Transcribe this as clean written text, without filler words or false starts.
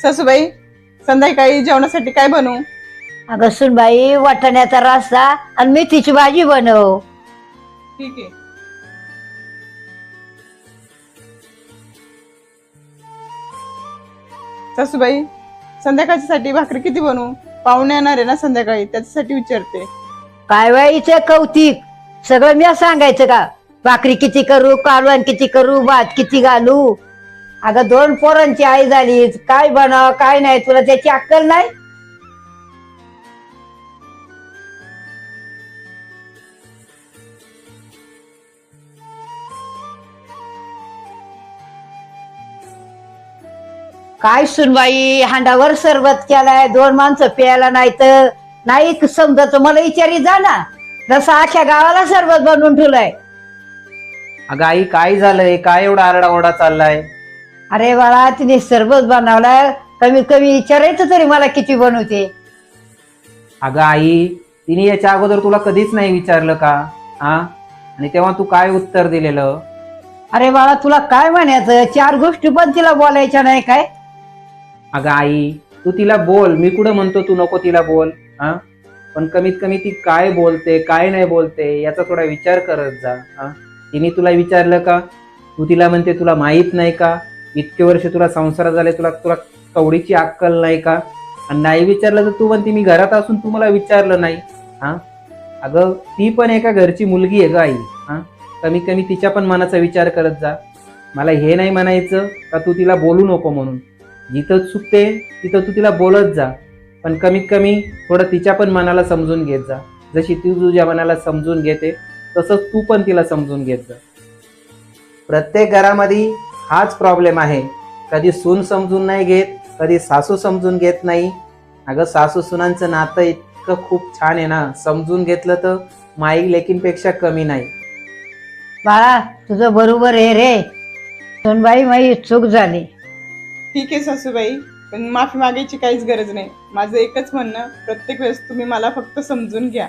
सासूबाई, संध्याकाळी जेवणासाठी काय बनवू? अगं सुनबाई, वाटाण्याचा रस्सा आणि मेथीची भाजी बनव. ठीक आहे. सासूबाई, संध्याकाळच्यासाठी भाकरी किती बनवू? पाहुणे येणार आहे ना संध्याकाळी, त्याच्यासाठी विचारते. काय बाईचं कौतिक, सगळं मी सांगायचं का? भाकरी किती करू, कालवण किती करू, भात किती घालू? अगं 2 पोरांची आई झाली, काय बनाव काय नाही, तुला त्याची अक्कल नाही? काय सुनबाई, हांडावर सरबत केलाय, 2 माणसं प्यायला नाही तर नाही समजत. मला विचारी जा ना, जसं आख्या गावाला सरबत बनवून ठेवलंय. अगं आई, काय झालंय? काय एवढा आरडाओरडा चाललाय? अरे बाळा, तिने सरबत बनवलाय, कमीत कमी विचारायचं तरी मला किती बनवते. अगं आई, तिने याच्या अगोदर तुला कधीच नाही विचारलं का? आणि तेव्हा तू काय उत्तर दिलेलं? अरे बाळा, तुला काय म्हणायचं, 4 गोष्टी पण तिला बोलायच्या नाही काय? अगं आई, तू तिला बोल, मी कुठं म्हणतो तू नको तिला बोल. पण कमीत कमी ती काय बोलते काय नाही बोलते याचा थोडा विचार करत जा. तिने तुला विचारलं का? तू तिला म्हणते तुला माहित नाही का? इतके वर्ष तुला संसार झाले, तुला तुला कवडीची अक्कल नाही का? आणि नाही विचारलं तर तू म्हणते मी घरात असून तू मला विचारलं नाही. अगं, ती पण एका घरची मुलगी आहे ग आई. कमी कमी तिच्या पण मनाचा विचार करत जा. मला हे नाही म्हणायचं का तू तिला बोलू नको म्हणून. जिथं चुकते तिथं तू तिला बोलत जा, पण कमीत कमी थोडं तिच्या पण मनाला समजून घेत जा. जशी ती तुझ्या मनाला समजून घेते तसंच तू पण तिला समजून घेत जा. प्रत्येक घरामध्ये हाच प्रॉब्लेम आहे. कधी सून समजून नाही घेत, कधी सासू समजून घेत नाही. अगं, सासू सुनांचं नातं इतकं खूप छान आहे ना, समजून घेतलं तर माई लेकींपेक्षा कमी नाही. बाळा, तुझं बरोबर आहे रे. सुनबाई, माझी चूक झाली. ठीक आहे सासूबाई, पण माफी मागायची काहीच गरज नाही. माझं एकच म्हणणं, प्रत्येक वेळेस तुम्ही मला फक्त समजून घ्या.